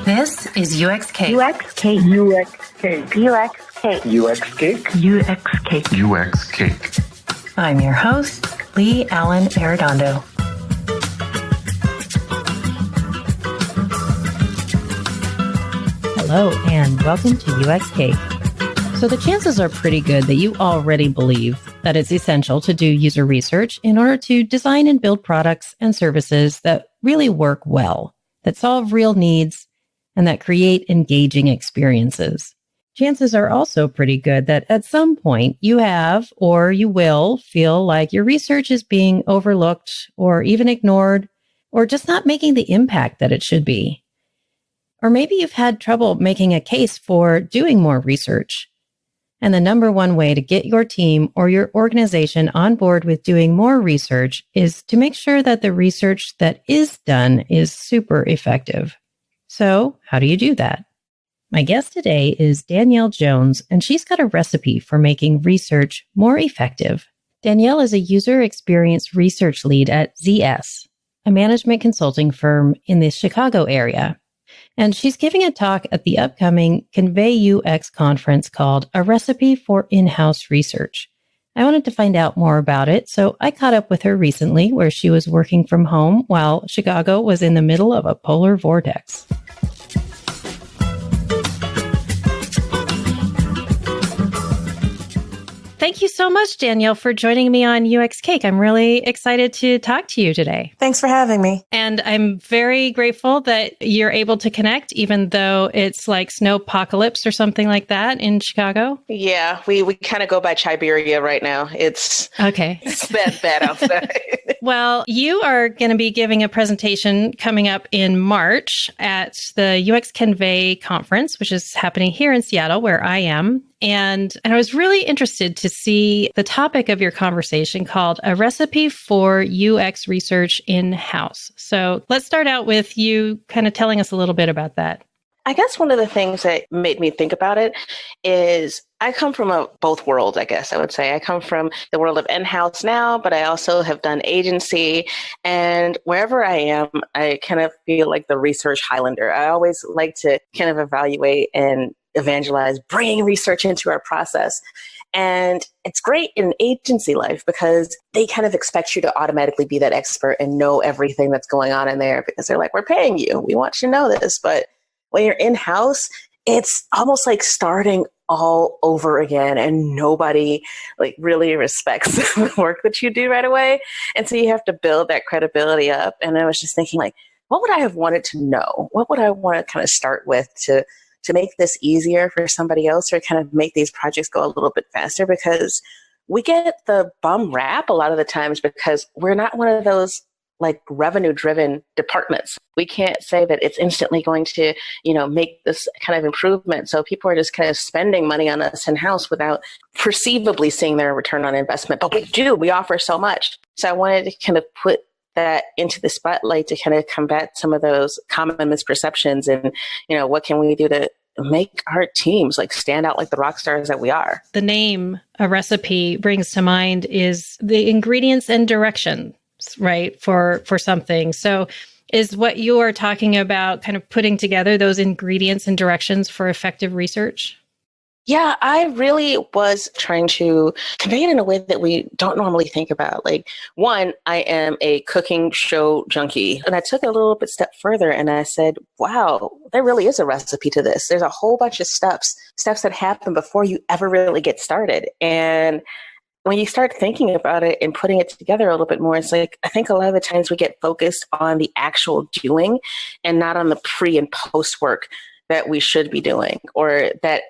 This is UX Cake. UX Cake. UX Cake. UX Cake. UX Cake. UX Cake. UX Cake. I'm your host, Lee Allen Arredondo. Hello, and welcome to UX Cake. So the chances are pretty good that you already believe that it's essential to do user research in order to design and build products and services that really work well, that solve real needs, and that create engaging experiences. Chances are also pretty good that at some point you have or you will feel like your research is being overlooked or even ignored or just not making the impact that it should be. Or maybe you've had trouble making a case for doing more research. And the number one way to get your team or your organization on board with doing more research is to make sure that the research that is done is super effective. So, how do you do that? My guest today is Danyell Jones, and she's got a recipe for making research more effective. Danyell is a User Experience Research Lead at ZS, a management consulting firm in the Chicago area. And she's giving a talk at the upcoming Convey UX conference called A Recipe for In-House Research. I wanted to find out more about it, so I caught up with her recently where she was working from home while Chicago was in the middle of a polar vortex. Thank you so much, Danielle, for joining me on UX Cake. I'm really excited to talk to you today. Thanks for having me. And I'm very grateful that you're able to connect, even though it's like snowpocalypse or something like that in Chicago. Yeah, we kind of go by Siberia right now. It's bad outside. Well, you are going to be giving a presentation coming up in March at the UX Convey conference, which is happening here in Seattle, where I am. And I was really interested to see the topic of your conversation called A Recipe for UX Research In-House. So let's start out with you kind of telling us a little bit about that. I guess one of the things that made me think about it is I come from both worlds, I guess I would say. I come from the world of in-house now, but I also have done agency. And wherever I am, I kind of feel like the research Highlander. I always like to kind of evaluate and evangelize, bringing research into our process. And it's great in agency life because they kind of expect you to automatically be that expert and know everything that's going on in there because they're like, we're paying you. We want you to know this. But when you're in-house, it's almost like starting all over again and nobody like really respects the work that you do right away. And so you have to build that credibility up. And I was just thinking like, what would I have wanted to know? What would I want to kind of start with to make this easier for somebody else or kind of make these projects go a little bit faster? Because we get the bum rap a lot of the times because we're not one of those like revenue-driven departments. We can't say that it's instantly going to, make this kind of improvement. So people are just kind of spending money on us in-house without perceivably seeing their return on investment. But we do. We offer so much. So I wanted to kind of put that into the spotlight to kind of combat some of those common misperceptions and, what can we do to make our teams like stand out like the rock stars that we are. The name A Recipe brings to mind is the ingredients and direction, right, for something. So is what you are talking about kind of putting together those ingredients and directions for effective research? Yeah, I really was trying to convey it in a way that we don't normally think about. Like, one, I am a cooking show junkie. And I took it a little bit step further and I said, wow, there really is a recipe to this. There's a whole bunch of steps that happen before you ever really get started. And when you start thinking about it and putting it together a little bit more, it's like, I think a lot of the times we get focused on the actual doing and not on the pre and post work that we should be doing or that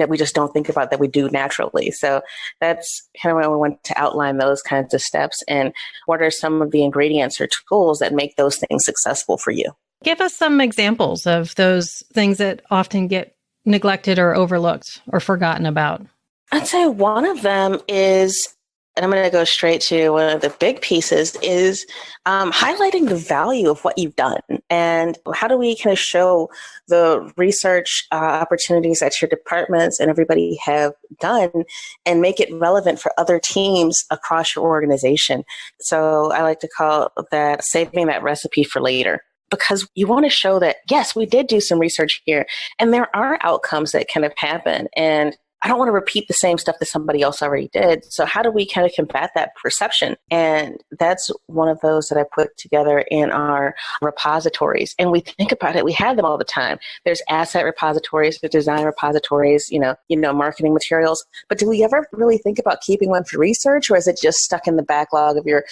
we just don't think about that we do naturally. So that's kind of why we want to outline those kinds of steps and what are some of the ingredients or tools that make those things successful for you. Give us some examples of those things that often get neglected or overlooked or forgotten about. I'd say one of them is, and I'm going to go straight to one of the big pieces, is highlighting the value of what you've done. And how do we kind of show the research opportunities that your departments and everybody have done and make it relevant for other teams across your organization? So I like to call that saving that recipe for later. because you want to show that, yes, we did do some research here and there are outcomes that kind of happen. And I don't want to repeat the same stuff that somebody else already did. So how do we kind of combat that perception? And that's one of those that I put together in our repositories. And we think about it, we have them all the time. There's asset repositories, there's design repositories, marketing materials. But do we ever really think about keeping one for research, or is it just stuck in the backlog of your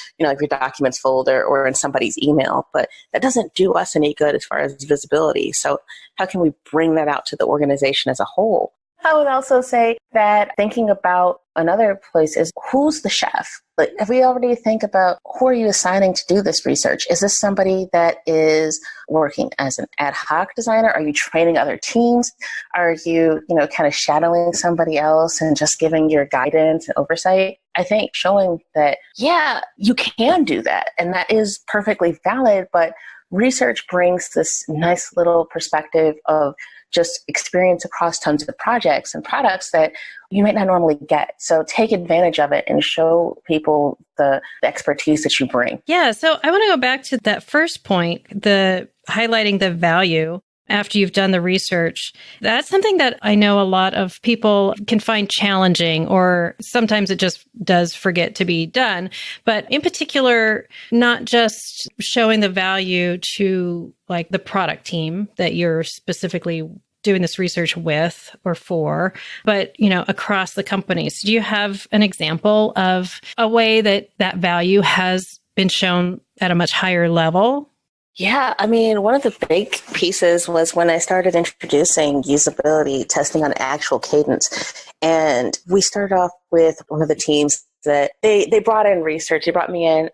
documents folder or in somebody's email? But that doesn't do us any good as far as visibility. So how can we bring that out to the organization as a whole? I would also say that thinking about another place is, who's the chef? Like, if we already think about, who are you assigning to do this research? Is this somebody that is working as an ad hoc designer? Are you training other teams? Are you, kind of shadowing somebody else and just giving your guidance and oversight? I think showing that, yeah, you can do that. And that is perfectly valid, but research brings this nice little perspective of just experience across tons of projects and products that you might not normally get. So take advantage of it and show people the expertise that you bring. Yeah. So I want to go back to that first point, the highlighting the value after you've done the research. That's something that I know a lot of people can find challenging, or sometimes it just does forget to be done. But in particular, not just showing the value to like the product team that you're specifically doing this research with or for, but, across the companies. Do you have an example of a way that that value has been shown at a much higher level? Yeah, one of the big pieces was when I started introducing usability testing on actual cadence. And we started off with one of the teams that they brought in research. They brought me in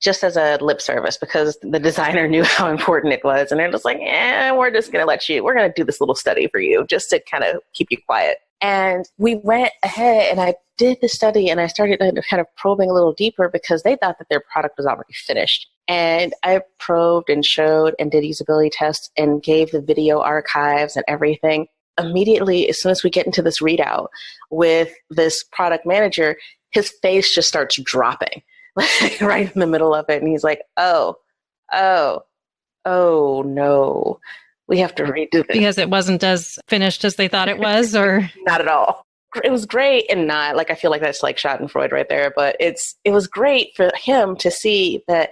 just as a lip service because the designer knew how important it was. And they're just like, we're just going to we're going to do this little study for you just to kind of keep you quiet. And we went ahead and I did the study and I started kind of probing a little deeper because they thought that their product was already finished. And I probed and showed and did usability tests and gave the video archives and everything. Immediately, as soon as we get into this readout with this product manager, his face just starts dropping right in the middle of it. And he's like, oh no, we have to redo this. Because it wasn't as finished as they thought it was, or? Not at all. It was great and not, I feel like that's like Schadenfreude right there, but it was great for him to see that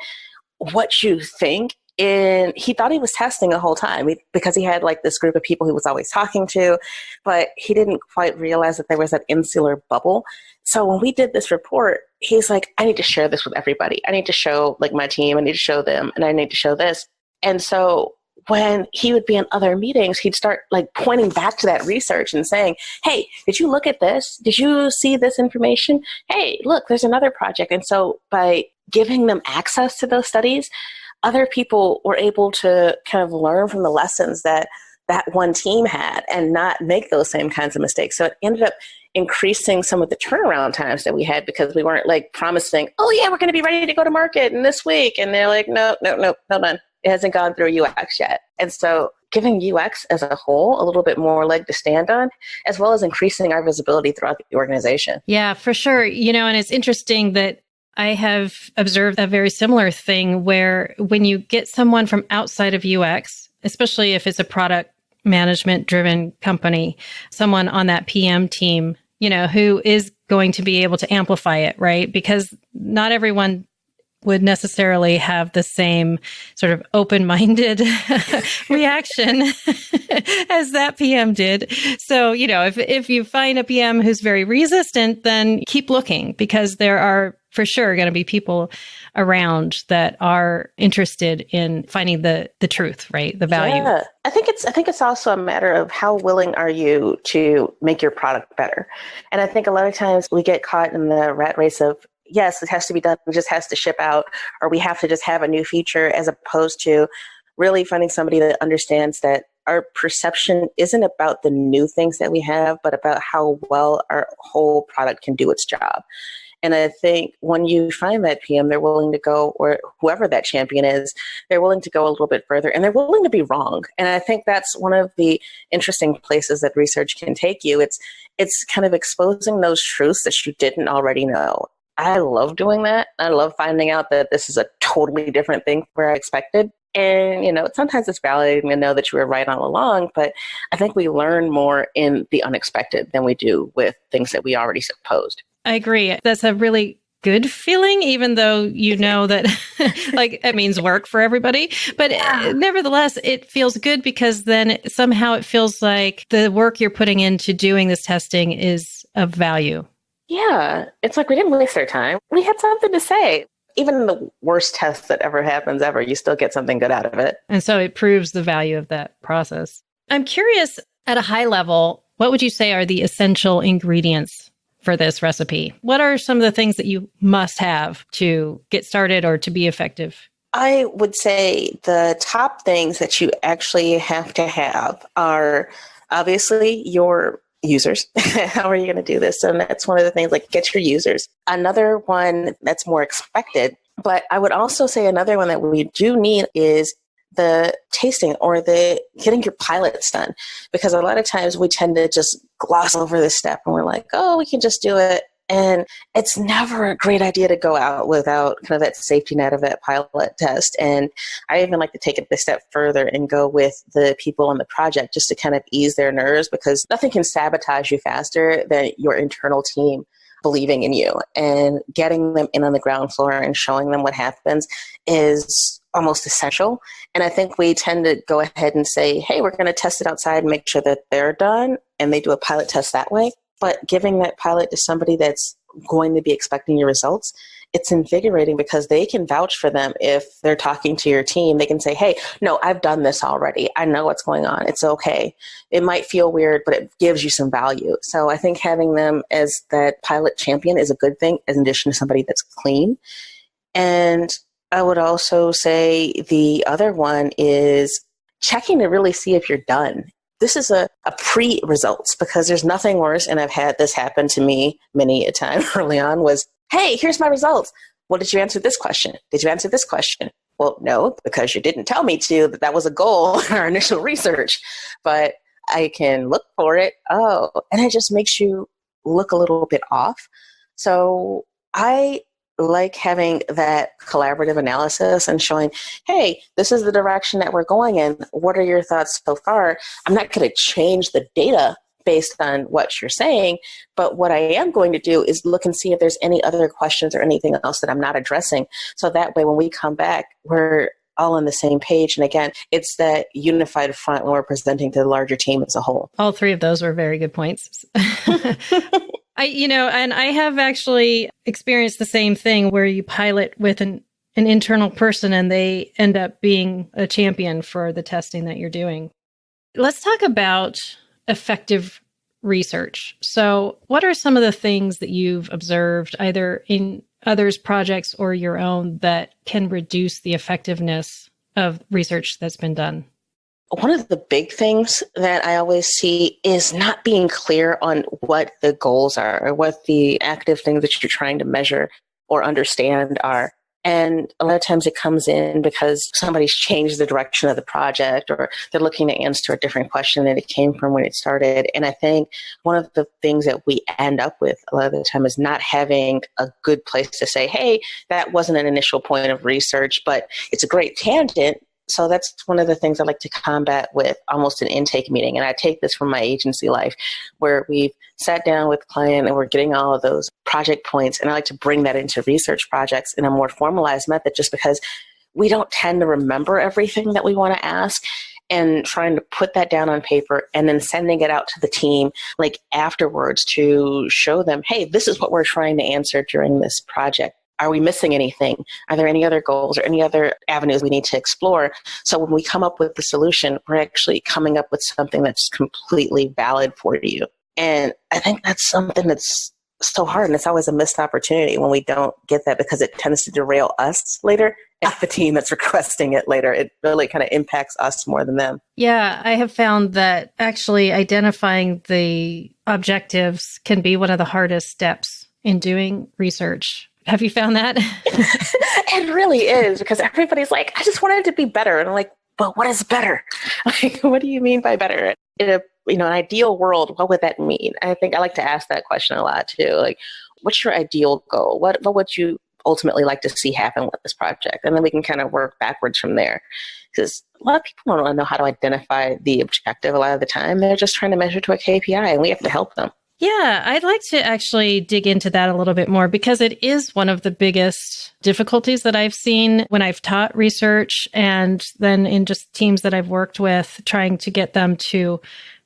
what you think. And he thought he was testing the whole time because he had this group of people he was always talking to, but he didn't quite realize that there was that insular bubble. So when we did this report, he's like, I need to share this with everybody. I need to show my team. I need to show them, and I need to show this. And so when he would be in other meetings, he'd start pointing back to that research and saying, hey, did you look at this? Did you see this information? Hey, look, there's another project. And so by giving them access to those studies, other people were able to kind of learn from the lessons that one team had and not make those same kinds of mistakes. So it ended up increasing some of the turnaround times that we had because we weren't promising, oh yeah, we're going to be ready to go to market in this week. And they're like, no, hold on. It hasn't gone through UX yet. And so giving UX as a whole a little bit more leg to stand on, as well as increasing our visibility throughout the organization. Yeah, for sure. And it's interesting that I have observed a very similar thing where when you get someone from outside of UX, especially if it's a product management driven company, someone on that PM team, who is going to be able to amplify it, right? Because not everyone would necessarily have the same sort of open-minded reaction as that PM did. So, if you find a PM who's very resistant, then keep looking because there are for sure going to be people around that are interested in finding the truth, right? The value. Yeah. I think it's also a matter of how willing are you to make your product better. And I think a lot of times we get caught in the rat race of, yes, it has to be done. It just has to ship out, or we have to just have a new feature, as opposed to really finding somebody that understands that our perception isn't about the new things that we have, but about how well our whole product can do its job. And I think when you find that PM, they're willing to go, or whoever that champion is, they're willing to go a little bit further and they're willing to be wrong. And I think that's one of the interesting places that research can take you. It's kind of exposing those truths that you didn't already know. I love doing that. I love finding out that this is a totally different thing where I expected. And, sometimes it's validating to know that you were right all along, but I think we learn more in the unexpected than we do with things that we already supposed. I agree. That's a really good feeling, even though that like it means work for everybody. But nevertheless, it feels good because then somehow it feels like the work you're putting into doing this testing is of value. Yeah. It's like we didn't waste our time. We had something to say. Even in the worst test that ever happens ever, you still get something good out of it. And so it proves the value of that process. I'm curious, at a high level, what would you say are the essential ingredients for this recipe? What are some of the things that you must have to get started or to be effective? I would say the top things that you actually have to have are obviously your users. How are you going to do this? And that's one of the things, like get your users. Another one that's more expected, but I would also say another one that we do need is the tasting or the getting your pilots done, because a lot of times we tend to just gloss over this step and we're like, oh, we can just do it. And it's never a great idea to go out without kind of that safety net of that pilot test. And I even like to take it a step further and go with the people on the project just to kind of ease their nerves, because nothing can sabotage you faster than your internal team believing in you, and getting them in on the ground floor and showing them what happens is almost essential. And I think we tend to go ahead and say, hey, we're going to test it outside and make sure that they're done, and they do a pilot test that way. But giving that pilot to somebody that's going to be expecting your results, it's invigorating because they can vouch for them. If they're talking to your team, they can say, hey, no, I've done this already. I know what's going on. It's okay. It might feel weird, but it gives you some value. So I think having them as that pilot champion is a good thing, in addition to somebody that's clean. And I would also say the other one is checking to really see if you're done. This is a pre-results, because there's nothing worse, and I've had this happen to me many a time early on, was, hey, here's my results. Well, did you answer this question? Did you answer this question? Well, no, because you didn't tell me to, that was a goal in our initial research, but I can look for it. Oh, and it just makes you look a little bit off. So I like having that collaborative analysis and showing, hey, this is the direction that we're going in. What are your thoughts so far? I'm not going to change the data based on what you're saying, but what I am going to do is look and see if there's any other questions or anything else that I'm not addressing. So that way, when we come back, we're all on the same page. And again, it's that unified front when we're presenting to the larger team as a whole. All three of those were very good points. And I have actually experienced the same thing where you pilot with an internal person and they end up being a champion for the testing that you're doing. Let's talk about effective research. So what are some of the things that you've observed either in others' projects or your own that can reduce the effectiveness of research that's been done? One of the big things that I always see is not being clear on what the goals are or what the active things that you're trying to measure or understand are. And a lot of times it comes in because somebody's changed the direction of the project, or they're looking to answer a different question than it came from when it started. And I think one of the things that we end up with a lot of the time is not having a good place to say, hey, that wasn't an initial point of research, but it's a great tangent. So that's one of the things I like to combat with almost an intake meeting. And I take this from my agency life, where we've sat down with the client and we're getting all of those project points. And I like to bring that into research projects in a more formalized method, just because we don't tend to remember everything that we want to ask, and trying to put that down on paper and then sending it out to the team like afterwards to show them, hey, this is what we're trying to answer during this project. Are we missing anything? Are there any other goals or any other avenues we need to explore? So when we come up with the solution, we're actually coming up with something that's completely valid for you. And I think that's something that's so hard, and it's always a missed opportunity when we don't get that, because it tends to derail us later and the team that's requesting it later. It really kind of impacts us more than them. Yeah, I have found that actually identifying the objectives can be one of the hardest steps in doing research. Have you found that? It really is, because everybody's like, I just wanted it to be better. And I'm like, but what is better? Like, what do you mean by better? In an ideal world, what would that mean? I think I like to ask that question a lot too. Like, what's your ideal goal? What would you ultimately like to see happen with this project? And then we can kind of work backwards from there. Because a lot of people don't know how to identify the objective a lot of the time. They're just trying to measure to a KPI, and we have to help them. Yeah, I'd like to actually dig into that a little bit more because it is one of the biggest difficulties that I've seen when I've taught research and then in just teams that I've worked with, trying to get them to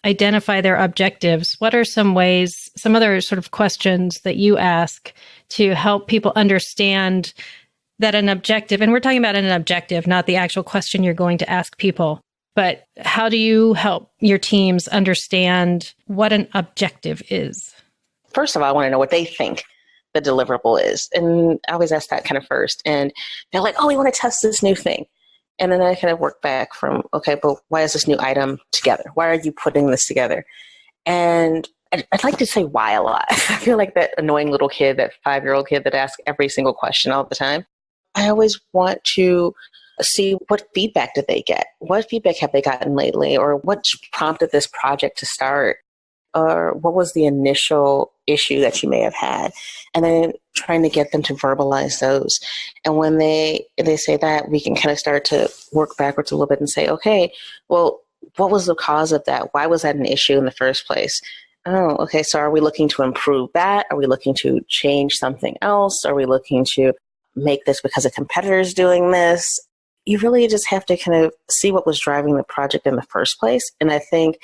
identify their objectives. What are some ways, some other sort of questions that you ask to help people understand that an objective, and we're talking about an objective, not the actual question you're going to ask people, but how do you help your teams understand what an objective is? First of all, I want to know what they think the deliverable is. And I always ask that kind of first. And they're like, oh, we want to test this new thing. And then I kind of work back from, okay, but why is this new item together? Why are you putting this together? And I'd like to say why a lot. I feel like that annoying little kid, that 5-year-old kid that asks every single question all the time. I always want to see what feedback did they get? What feedback have they gotten lately? Or what prompted this project to start? Or what was the initial issue that you may have had? And then trying to get them to verbalize those. And when they say that, we can kind of start to work backwards a little bit and say, okay, well, what was the cause of that? Why was that an issue in the first place? Oh, okay, so are we looking to improve that? Are we looking to change something else? Are we looking to make this because a competitor is doing this? You really just have to kind of see what was driving the project in the first place. And I think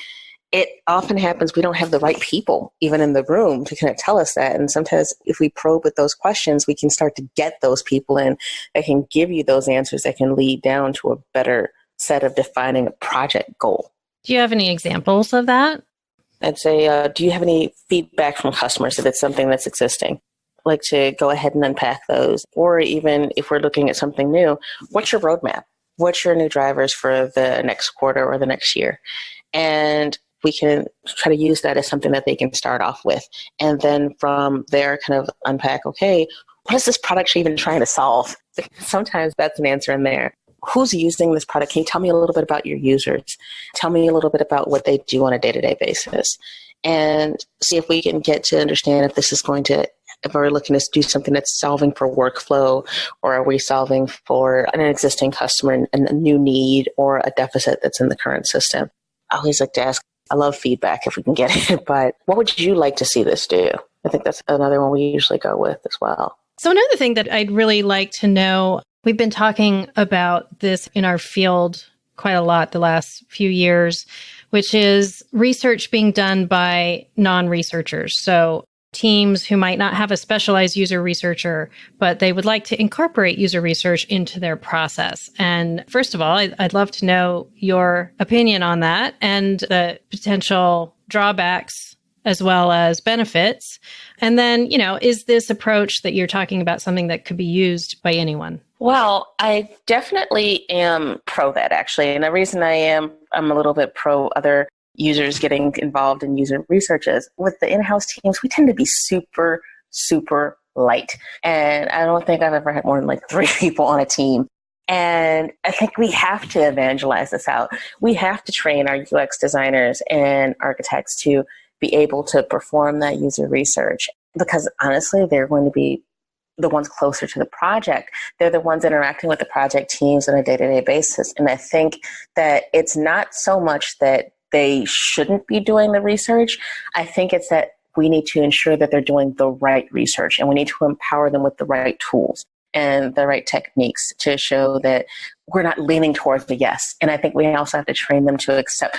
it often happens we don't have the right people even in the room to kind of tell us that. And sometimes if we probe with those questions, we can start to get those people in that can give you those answers that can lead down to a better set of defining a project goal. Do you have any examples of that? I'd say, do you have any feedback from customers if it's something that's existing? I'd like to go ahead and unpack those. Or even if we're looking at something new, what's your roadmap? What's your new drivers for the next quarter or the next year? And we can try to use that as something that they can start off with. And then from there, kind of unpack, okay, what is this product even trying to solve? Sometimes that's an answer in there. Who's using this product? Can you tell me a little bit about your users? Tell me a little bit about what they do on a day-to-day basis. And see if we can get to understand if this is going to, if we're looking to do something that's solving for workflow, or are we solving for an existing customer and a new need or a deficit that's in the current system? I always like to ask, I love feedback if we can get it, but what would you like to see this do? I think that's another one we usually go with as well. So another thing that I'd really like to know, we've been talking about this in our field quite a lot the last few years, which is research being done by non-researchers. So teams who might not have a specialized user researcher, but they would like to incorporate user research into their process. And first of all, I'd love to know your opinion on that and the potential drawbacks as well as benefits. And then, is this approach that you're talking about something that could be used by anyone? Well, I definitely am pro that, actually. And the reason I'm a little bit pro other users getting involved in user research is with the in-house teams, we tend to be super, super light. And I don't think I've ever had more than like 3 people on a team. And I think we have to evangelize this out. We have to train our UX designers and architects to be able to perform that user research, because honestly, they're going to be the ones closer to the project. They're the ones interacting with the project teams on a day-to-day basis. And I think that it's not so much that they shouldn't be doing the research. I think it's that we need to ensure that they're doing the right research, and we need to empower them with the right tools and the right techniques to show that we're not leaning towards the yes. And I think we also have to train them to accept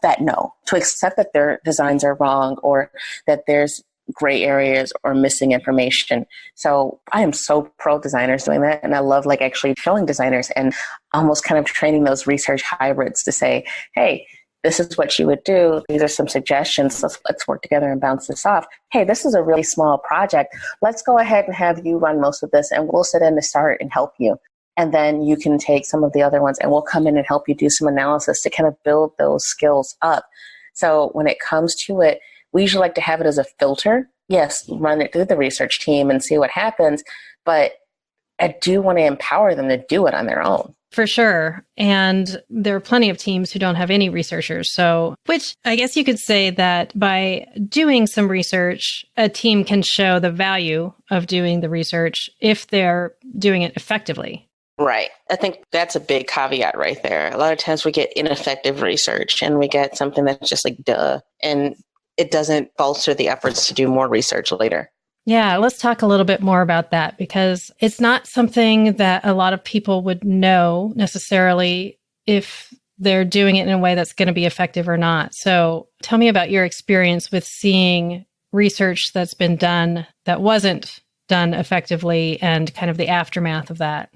that no, to accept that their designs are wrong or that there's gray areas or missing information. So I am so pro designers doing that. And I love actually showing designers and almost kind of training those research hybrids to say, hey, this is what you would do. These are some suggestions. Let's work together and bounce this off. Hey, this is a really small project. Let's go ahead and have you run most of this, and we'll sit in to start and help you. And then you can take some of the other ones and we'll come in and help you do some analysis to kind of build those skills up. So when it comes to it, we usually like to have it as a filter. Yes, run it through the research team and see what happens, but I do want to empower them to do it on their own. For sure. And there are plenty of teams who don't have any researchers. So, which I guess you could say that by doing some research, a team can show the value of doing the research if they're doing it effectively. Right. I think that's a big caveat right there. A lot of times we get ineffective research and we get something that's just like, duh, and it doesn't bolster the efforts to do more research later. Yeah, let's talk a little bit more about that because it's not something that a lot of people would know necessarily if they're doing it in a way that's going to be effective or not. So tell me about your experience with seeing research that's been done that wasn't done effectively and kind of the aftermath of that.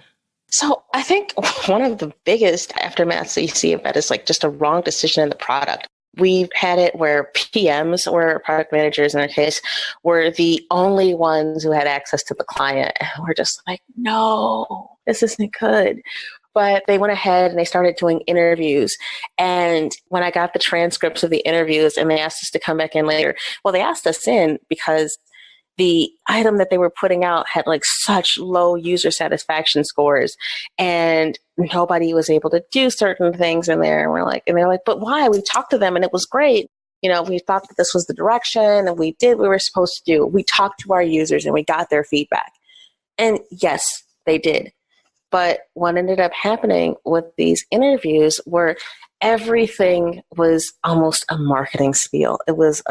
So I think one of the biggest aftermaths that you see of that is like just a wrong decision in the product. We've had it where PMs, or product managers in our case, were the only ones who had access to the client. And we're just like, no, this isn't good. But they went ahead and they started doing interviews. And when I got the transcripts of the interviews and they asked us to come back in later, well, they asked us in because the item that they were putting out had like such low user satisfaction scores and nobody was able to do certain things in there. And they're like, but why? We talked to them and it was great. You know, we thought that this was the direction and we did what we were supposed to do. We talked to our users and we got their feedback. And yes, they did. But what ended up happening with these interviews were everything was almost a marketing spiel. It was,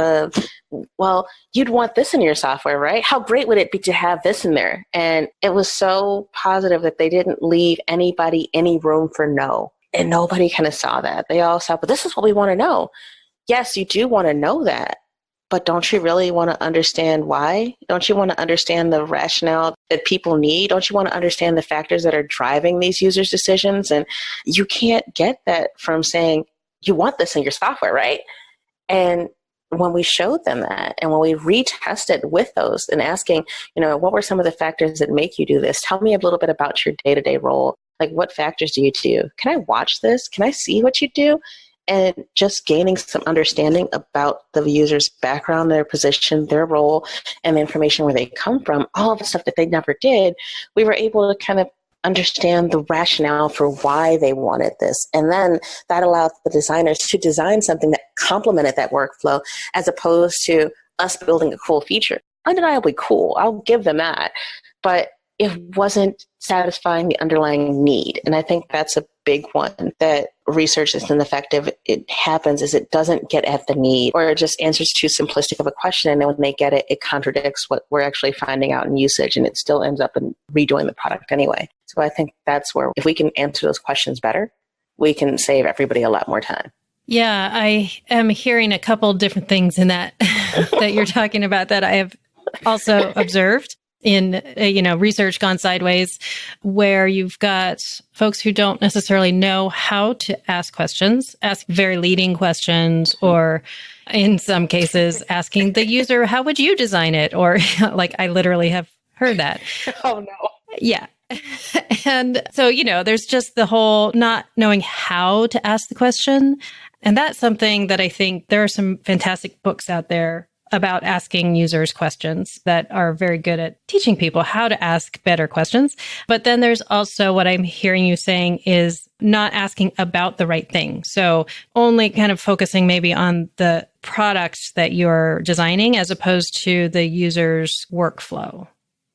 well, you'd want this in your software, right? How great would it be to have this in there? And it was so positive that they didn't leave anybody any room for no. And nobody kind of saw that. They all saw, but this is what we want to know. Yes, you do want to know that. But don't you really want to understand why? Don't you want to understand the rationale that people need? Don't you want to understand the factors that are driving these users' decisions? And you can't get that from saying, you want this in your software, right? And when we showed them that and when we retested with those and asking, you know, what were some of the factors that make you do this? Tell me a little bit about your day-to-day role. Like, what factors do you do? Can I watch this? Can I see what you do? And just gaining some understanding about the user's background, their position, their role, and the information where they come from, all of the stuff that they never did, we were able to kind of understand the rationale for why they wanted this. And then that allowed the designers to design something that complemented that workflow as opposed to us building a cool feature. Undeniably cool, I'll give them that. But it wasn't satisfying the underlying need. And I think that's a big one that research isn't effective. It happens is it doesn't get at the need, or it just answers too simplistic of a question. And then when they get it, it contradicts what we're actually finding out in usage, and it still ends up in redoing the product anyway. So I think that's where if we can answer those questions better, we can save everybody a lot more time. Yeah, I am hearing a couple different things in that that you're talking about that I have also observed in, research gone sideways, where you've got folks who don't necessarily know how to ask questions, ask very leading questions, or in some cases asking the user, how would you design it? Or like, I literally have heard that. Oh, no. Yeah. And so, there's just the whole not knowing how to ask the question. And that's something that I think there are some fantastic books out there about asking users questions that are very good at teaching people how to ask better questions. But then there's also what I'm hearing you saying is not asking about the right thing. So only kind of focusing maybe on the products that you're designing as opposed to the user's workflow.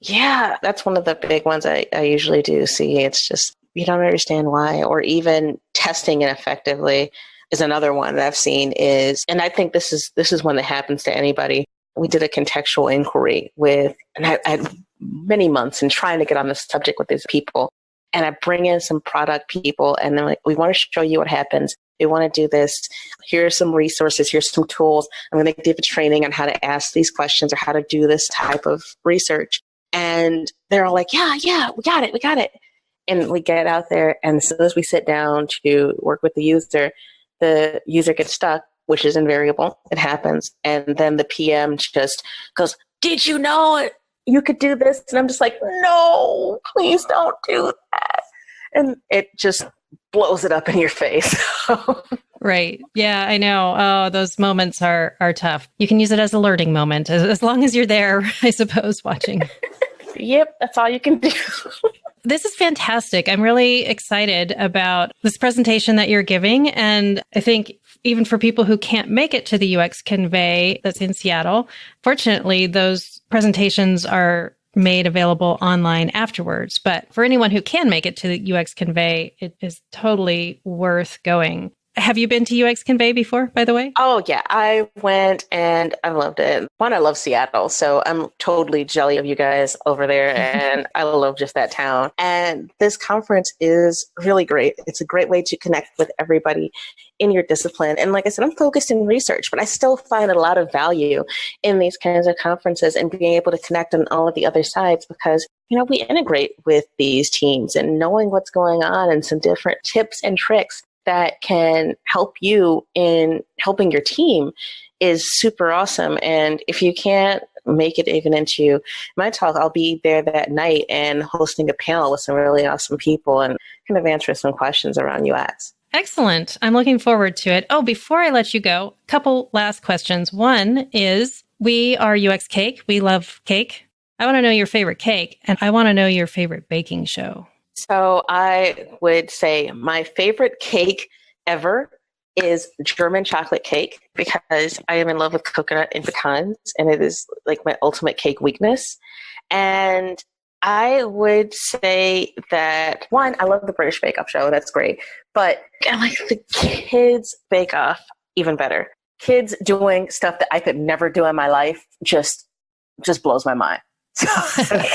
Yeah, that's one of the big ones I usually do see. It's just, you don't understand why, or even testing it effectively is another one that I've seen is, and I think this is one that happens to anybody. We did a contextual inquiry and I had many months in trying to get on the subject with these people. And I bring in some product people and they're like, we want to show you what happens. We want to do this. Here's some resources. Here's some tools. I'm going to give a training on how to ask these questions or how to do this type of research. And they're all like, yeah, we got it. And we get out there. And as soon as we sit down to work with the user gets stuck, which is invariable. It happens. And then the PM just goes, did you know it? You could do this? And I'm just like, no, please don't do that. And it just blows it up in your face. Right. Yeah, I know. Oh, those moments are tough. You can use it as a learning moment, as long as you're there, I suppose, watching. Yep, that's all you can do. This is fantastic. I'm really excited about this presentation that you're giving. And I think even for people who can't make it to the UX Convey that's in Seattle, fortunately, those presentations are made available online afterwards. But for anyone who can make it to the UX Convey, it is totally worth going. Have you been to UX Convey before, by the way? Oh, yeah. I went and I loved it. One, I love Seattle. So I'm totally jelly of you guys over there. And I love just that town. And this conference is really great. It's a great way to connect with everybody in your discipline. And like I said, I'm focused in research, but I still find a lot of value in these kinds of conferences and being able to connect on all of the other sides because, we integrate with these teams and knowing what's going on and some different tips and tricks that can help you in helping your team is super awesome. And if you can't make it even into my talk, I'll be there that night and hosting a panel with some really awesome people and kind of answer some questions around UX. Excellent. I'm looking forward to it. Oh, before I let you go, a couple last questions. One is, we are UX Cake. We love cake. I want to know your favorite cake, and I want to know your favorite baking show. So I would say my favorite cake ever is German chocolate cake because I am in love with coconut and pecans, and it is like my ultimate cake weakness. And I would say that, one, I love the British Bake Off show. That's great. But I like the kids' Bake Off even better. Kids doing stuff that I could never do in my life just blows my mind. So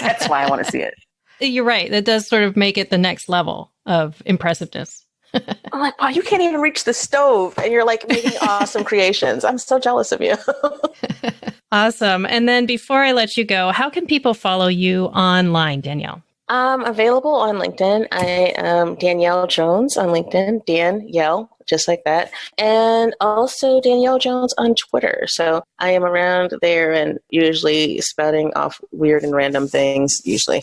that's why I want to see it. You're right. That does sort of make it the next level of impressiveness. I'm like, wow, you can't even reach the stove and you're like making awesome creations. I'm so jealous of you. Awesome. And then before I let you go, how can people follow you online, Danielle? I'm available on LinkedIn. I am Danyell Jones on LinkedIn, Danyell, just like that. And also Danyelle Jones on Twitter. So I am around there and usually spouting off weird and random things, usually.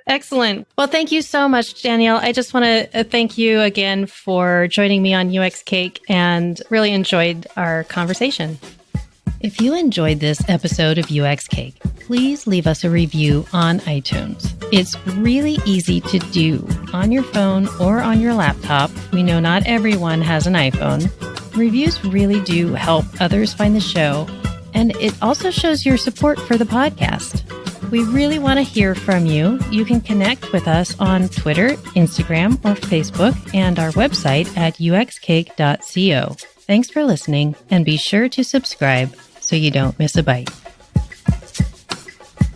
Excellent. Well, thank you so much, Danielle. I just want to thank you again for joining me on UX Cake and really enjoyed our conversation. If you enjoyed this episode of UX Cake, please leave us a review on iTunes. It's really easy to do on your phone or on your laptop. We know not everyone has an iPhone. Reviews really do help others find the show, and it also shows your support for the podcast. We really want to hear from you. You can connect with us on Twitter, Instagram, or Facebook, and our website at uxcake.co. Thanks for listening, and be sure to subscribe so you don't miss a bite.